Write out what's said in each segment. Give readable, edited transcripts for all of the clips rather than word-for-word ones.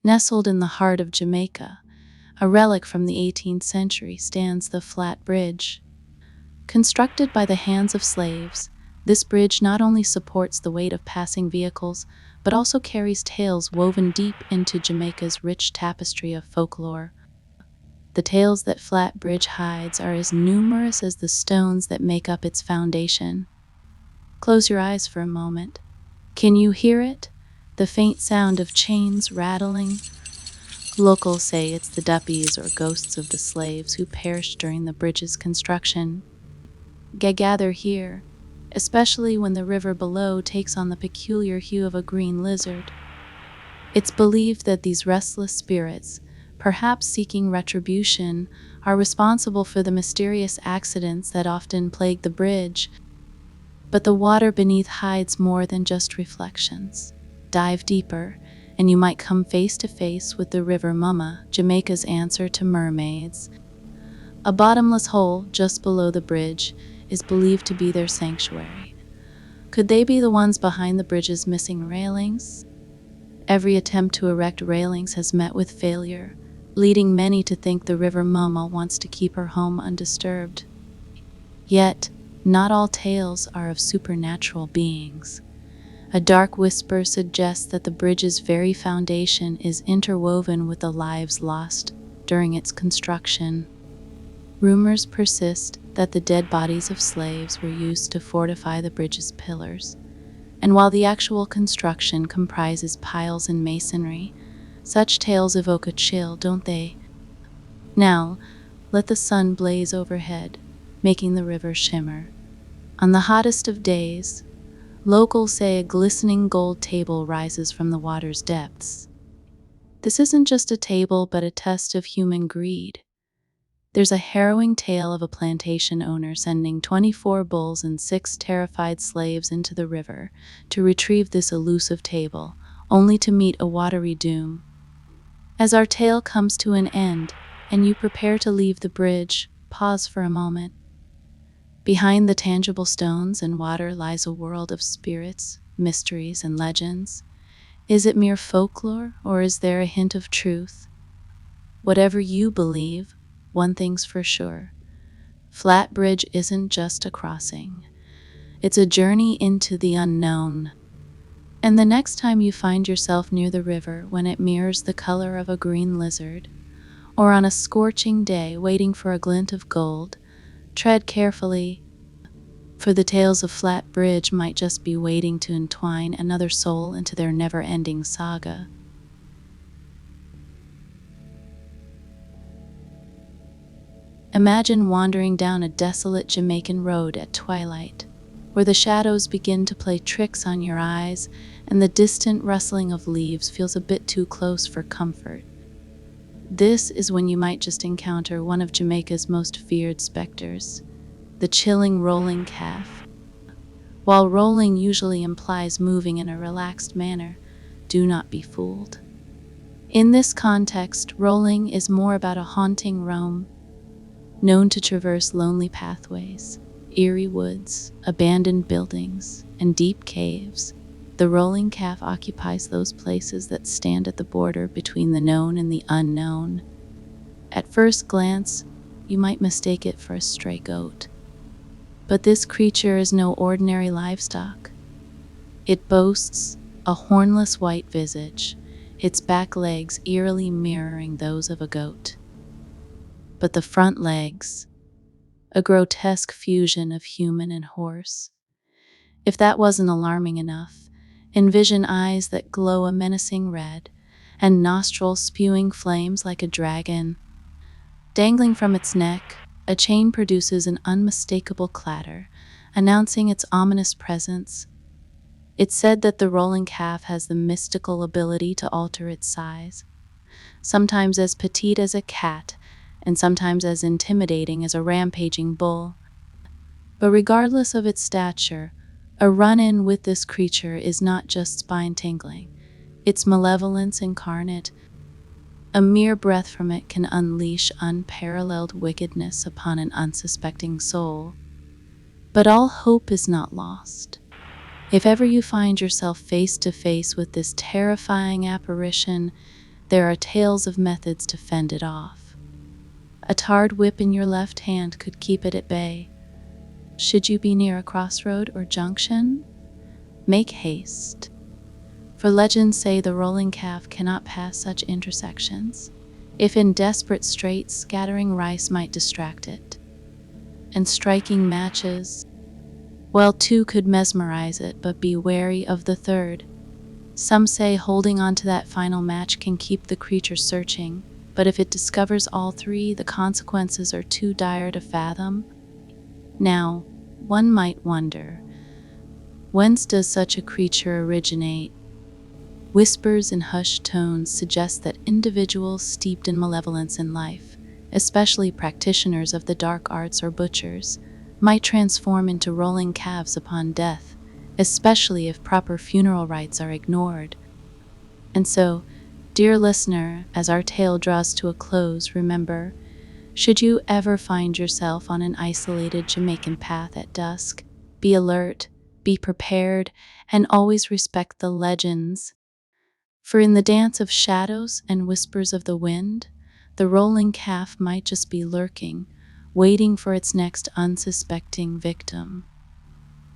Nestled in the heart of Jamaica, a relic from the 18th century, stands the Flat Bridge. Constructed by the hands of slaves, this bridge not only supports the weight of passing vehicles, but also carries tales woven deep into Jamaica's rich tapestry of folklore. The tales that Flat Bridge hides are as numerous as the stones that make up its foundation. Close your eyes for a moment. Can you hear it? The faint sound of chains rattling? Locals say it's the Duppies, or ghosts of the slaves who perished during the bridge's construction. Gather here, especially when the river below takes on the peculiar hue of a green lizard. It's believed that these restless spirits, perhaps seeking retribution, are responsible for the mysterious accidents that often plague the bridge. But the water beneath hides more than just reflections. Dive deeper, and you might come face to face with the River Mama, Jamaica's answer to mermaids. A bottomless hole just below the bridge is believed to be their sanctuary. Could they be the ones behind the bridge's missing railings? Every attempt to erect railings has met with failure, leading many to think the River Mama wants to keep her home undisturbed. Yet, not all tales are of supernatural beings. A dark whisper suggests that the bridge's very foundation is interwoven with the lives lost during its construction. Rumors persist that the dead bodies of slaves were used to fortify the bridge's pillars, and while the actual construction comprises piles and masonry, such tales evoke a chill, don't they? Now, let the sun blaze overhead, making the river shimmer. On the hottest of days, locals say a glistening gold table rises from the water's depths. This isn't just a table, but a test of human greed. There's a harrowing tale of a plantation owner sending 24 bulls and 6 terrified slaves into the river to retrieve this elusive table, only to meet a watery doom. As our tale comes to an end, and you prepare to leave the bridge, pause for a moment. Behind the tangible stones and water lies a world of spirits, mysteries, and legends. Is it mere folklore, or is there a hint of truth? Whatever you believe, one thing's for sure. Flat Bridge isn't just a crossing. It's a journey into the unknown. And the next time you find yourself near the river when it mirrors the color of a green lizard, or on a scorching day waiting for a glint of gold, tread carefully, for the tales of Flat Bridge might just be waiting to entwine another soul into their never-ending saga. Imagine wandering down a desolate Jamaican road at twilight, where the shadows begin to play tricks on your eyes and the distant rustling of leaves feels a bit too close for comfort. This is when you might just encounter one of Jamaica's most feared specters, the chilling rolling calf. While rolling usually implies moving in a relaxed manner, do not be fooled. In this context, rolling is more about a haunting roam, known to traverse lonely pathways, eerie woods, abandoned buildings, and deep caves. The rolling calf occupies those places that stand at the border between the known and the unknown. At first glance, you might mistake it for a stray goat. But this creature is no ordinary livestock. It boasts a hornless white visage, its back legs eerily mirroring those of a goat. But the front legs, a grotesque fusion of human and horse. If that wasn't alarming enough, envision eyes that glow a menacing red, and nostrils spewing flames like a dragon. Dangling from its neck, a chain produces an unmistakable clatter, announcing its ominous presence. It's said that the rolling calf has the mystical ability to alter its size, sometimes as petite as a cat, and sometimes as intimidating as a rampaging bull. But regardless of its stature, a run-in with this creature is not just spine-tingling. It's malevolence incarnate. A mere breath from it can unleash unparalleled wickedness upon an unsuspecting soul. But all hope is not lost. If ever you find yourself face to face with this terrifying apparition, there are tales of methods to fend it off. A tarred whip in your left hand could keep it at bay. Should you be near a crossroad or junction, make haste, for legends say the rolling calf cannot pass such intersections. If in desperate straits, scattering rice might distract it, and striking matches, well, two could mesmerize it, but be wary of the third. Some say holding on to that final match can keep the creature searching, but if it discovers all three, the consequences are too dire to fathom. Now, one might wonder, whence does such a creature originate? Whispers in hushed tones suggest that individuals steeped in malevolence in life, especially practitioners of the dark arts or butchers, might transform into rolling calves upon death, especially if proper funeral rites are ignored. And so, dear listener, as our tale draws to a close, remember, should you ever find yourself on an isolated Jamaican path at dusk, be alert, be prepared, and always respect the legends. For in the dance of shadows and whispers of the wind, the rolling calf might just be lurking, waiting for its next unsuspecting victim.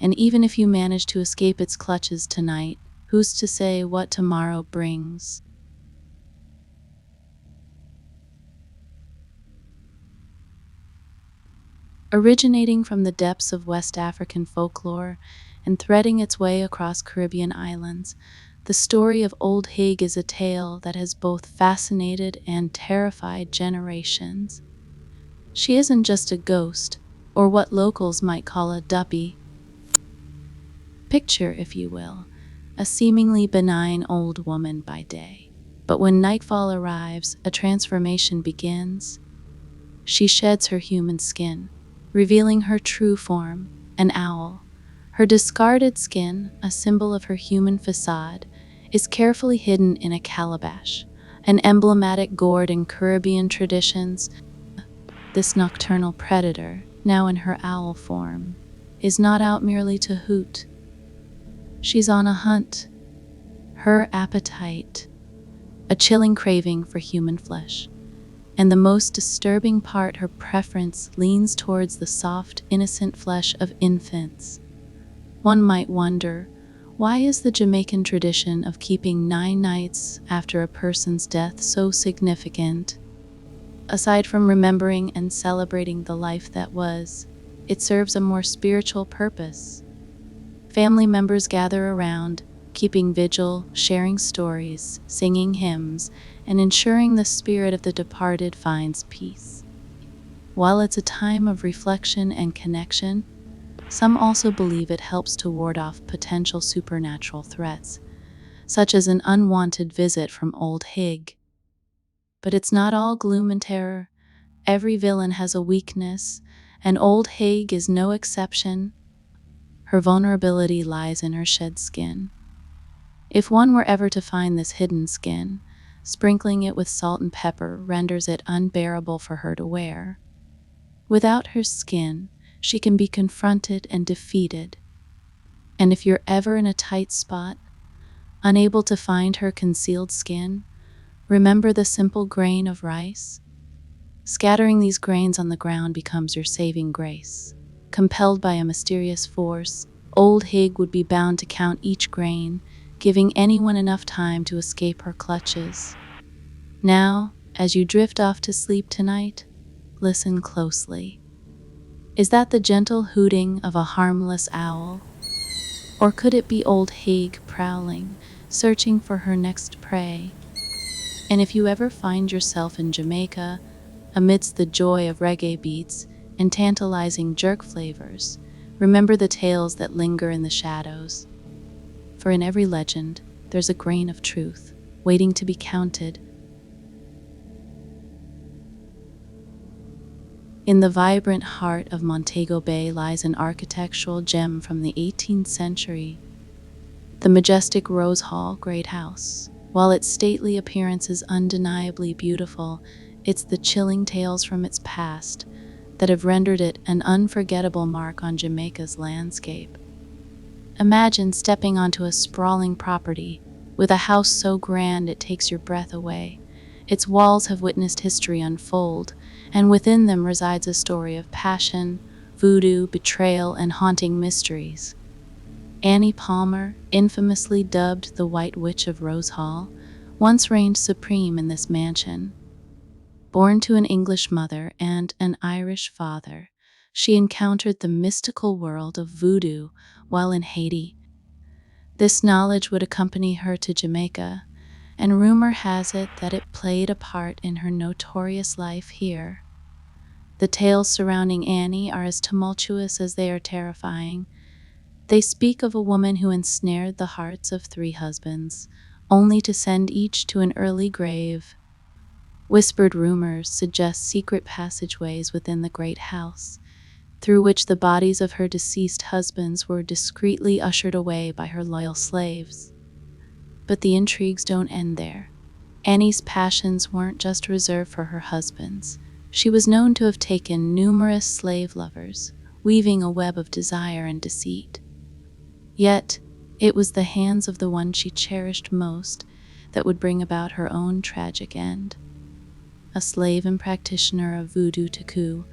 And even if you manage to escape its clutches tonight, who's to say what tomorrow brings? Originating from the depths of West African folklore and threading its way across Caribbean islands, the story of Old Higue is a tale that has both fascinated and terrified generations. She isn't just a ghost, or what locals might call a duppy. Picture, if you will, a seemingly benign old woman by day. But when nightfall arrives, a transformation begins. She sheds her human skin, revealing her true form, an owl. Her discarded skin, a symbol of her human facade, is carefully hidden in a calabash, an emblematic gourd in Caribbean traditions. This nocturnal predator, now in her owl form, is not out merely to hoot. She's on a hunt. Her appetite, a chilling craving for human flesh. And the most disturbing part, her preference leans towards the soft, innocent flesh of infants. One might wonder, why is the Jamaican tradition of keeping 9 nights after a person's death so significant? Aside from remembering and celebrating the life that was, it serves a more spiritual purpose. Family members gather around, keeping vigil, sharing stories, singing hymns, and ensuring the spirit of the departed finds peace. While it's a time of reflection and connection, some also believe it helps to ward off potential supernatural threats, such as an unwanted visit from Old Higue. But it's not all gloom and terror. Every villain has a weakness, and Old Higue is no exception. Her vulnerability lies in her shed skin. If one were ever to find this hidden skin, sprinkling it with salt and pepper renders it unbearable for her to wear. Without her skin, she can be confronted and defeated. And if you're ever in a tight spot, unable to find her concealed skin, remember the simple grain of rice. Scattering these grains on the ground becomes your saving grace. Compelled by a mysterious force, Old Higue would be bound to count each grain, giving anyone enough time to escape her clutches. Now, as you drift off to sleep tonight, listen closely. Is that the gentle hooting of a harmless owl? Or could it be Old Higue prowling, searching for her next prey? And if you ever find yourself in Jamaica, amidst the joy of reggae beats and tantalizing jerk flavors, remember the tales that linger in the shadows. For in every legend, there's a grain of truth, waiting to be counted. In the vibrant heart of Montego Bay lies an architectural gem from the 18th century, the majestic Rose Hall Great House. While its stately appearance is undeniably beautiful, it's the chilling tales from its past that have rendered it an unforgettable mark on Jamaica's landscape. Imagine stepping onto a sprawling property, with a house so grand it takes your breath away. Its walls have witnessed history unfold, and within them resides a story of passion, voodoo, betrayal, and haunting mysteries. Annie Palmer, infamously dubbed the White Witch of Rose Hall, once reigned supreme in this mansion. Born to an English mother and an Irish father, she encountered the mystical world of voodoo while in Haiti. This knowledge would accompany her to Jamaica, and rumor has it that it played a part in her notorious life here. The tales surrounding Annie are as tumultuous as they are terrifying. They speak of a woman who ensnared the hearts of 3 husbands, only to send each to an early grave. Whispered rumors suggest secret passageways within the great house, through which the bodies of her deceased husbands were discreetly ushered away by her loyal slaves. But the intrigues don't end there. Annie's passions weren't just reserved for her husbands. She was known to have taken numerous slave lovers, weaving a web of desire and deceit. Yet, it was the hands of the one she cherished most that would bring about her own tragic end. A slave and practitioner of voodoo taku,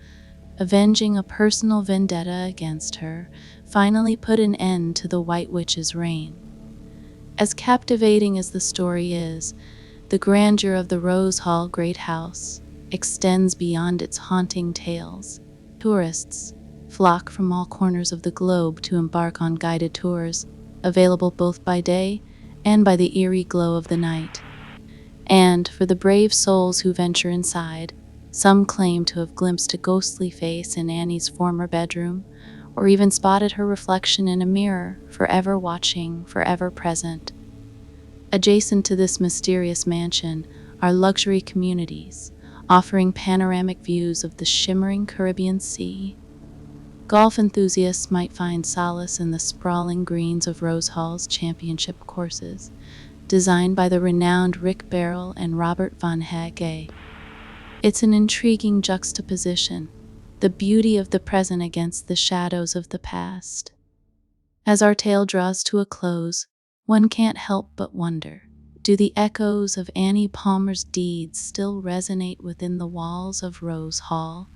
avenging a personal vendetta against her, finally put an end to the White Witch's reign. As captivating as the story is, the grandeur of the Rose Hall Great House extends beyond its haunting tales. Tourists flock from all corners of the globe to embark on guided tours, available both by day and by the eerie glow of the night. And for the brave souls who venture inside, some claim to have glimpsed a ghostly face in Annie's former bedroom, or even spotted her reflection in a mirror, forever watching, forever present. Adjacent to this mysterious mansion are luxury communities, offering panoramic views of the shimmering Caribbean Sea. Golf enthusiasts might find solace in the sprawling greens of Rose Hall's championship courses, designed by the renowned Rick Barrel and Robert von Hige. It's an intriguing juxtaposition, the beauty of the present against the shadows of the past. As our tale draws to a close, one can't help but wonder, do the echoes of Annie Palmer's deeds still resonate within the walls of Rose Hall?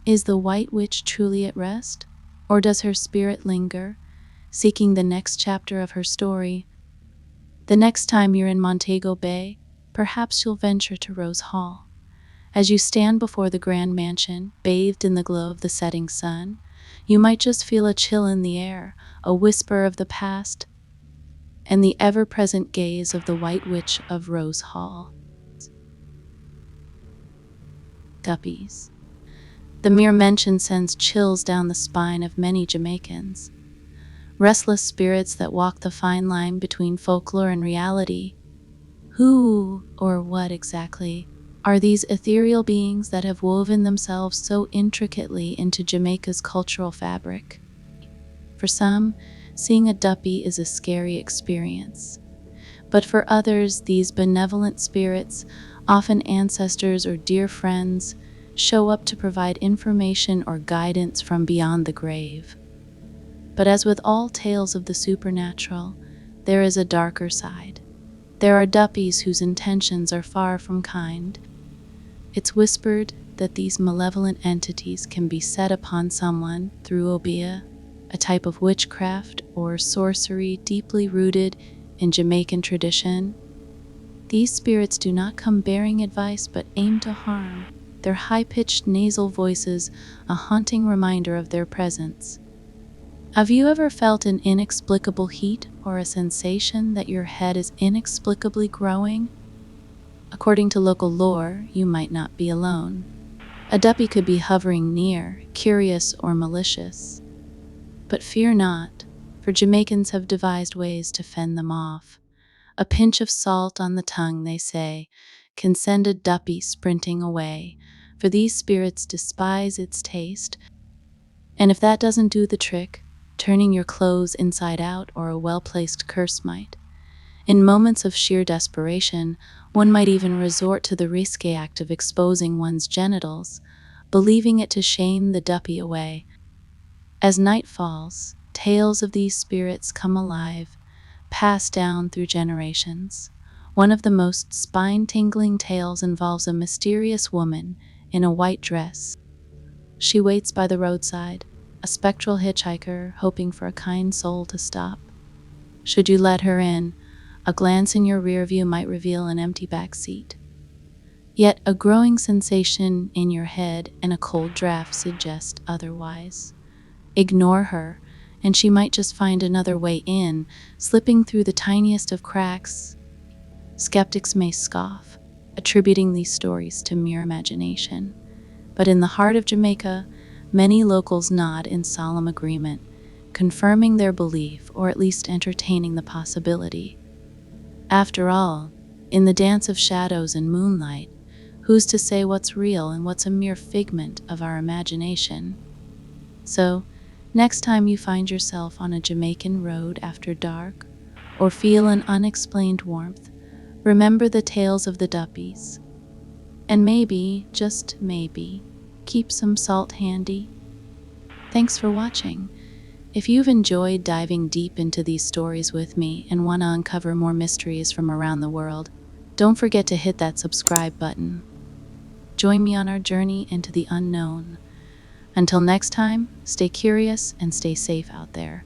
Is the White Witch truly at rest, or does her spirit linger, seeking the next chapter of her story? The next time you're in Montego Bay, perhaps you'll venture to Rose Hall. As you stand before the grand mansion, bathed in the glow of the setting sun, you might just feel a chill in the air, a whisper of the past, and the ever-present gaze of the White Witch of Rose Hall. Duppies. The mere mention sends chills down the spine of many Jamaicans. Restless spirits that walk the fine line between folklore and reality. Who, or what exactly, are these ethereal beings that have woven themselves so intricately into Jamaica's cultural fabric? For some, seeing a duppy is a scary experience. But for others, these benevolent spirits, often ancestors or dear friends, show up to provide information or guidance from beyond the grave. But as with all tales of the supernatural, there is a darker side. There are duppies whose intentions are far from kind. It's whispered that these malevolent entities can be set upon someone through obeah, a type of witchcraft or sorcery deeply rooted in Jamaican tradition. These spirits do not come bearing advice but aim to harm, their high-pitched nasal voices a haunting reminder of their presence. Have you ever felt an inexplicable heat or a sensation that your head is inexplicably growing? According to local lore, you might not be alone. A duppy could be hovering near, curious or malicious. But fear not, for Jamaicans have devised ways to fend them off. A pinch of salt on the tongue, they say, can send a duppy sprinting away, for these spirits despise its taste. And if that doesn't do the trick, turning your clothes inside out or a well-placed curse might. In moments of sheer desperation, one might even resort to the risque act of exposing one's genitals, believing it to shame the duppy away. As night falls, tales of these spirits come alive, passed down through generations. One of the most spine-tingling tales involves a mysterious woman in a white dress. She waits by the roadside, a spectral hitchhiker hoping for a kind soul to stop. Should you let her in, a glance in your rear view might reveal an empty back seat. Yet a growing sensation in your head and a cold draft suggest otherwise. Ignore her, and she might just find another way in, slipping through the tiniest of cracks. Skeptics may scoff, attributing these stories to mere imagination. But in the heart of Jamaica, many locals nod in solemn agreement, confirming their belief or at least entertaining the possibility. After all, in the dance of shadows and moonlight, who's to say what's real and what's a mere figment of our imagination? So, next time you find yourself on a Jamaican road after dark, or feel an unexplained warmth, remember the tales of the Duppies. And maybe, just maybe, keep some salt handy. Thanks for watching. If you've enjoyed diving deep into these stories with me and want to uncover more mysteries from around the world, don't forget to hit that subscribe button. Join me on our journey into the unknown. Until next time, stay curious and stay safe out there.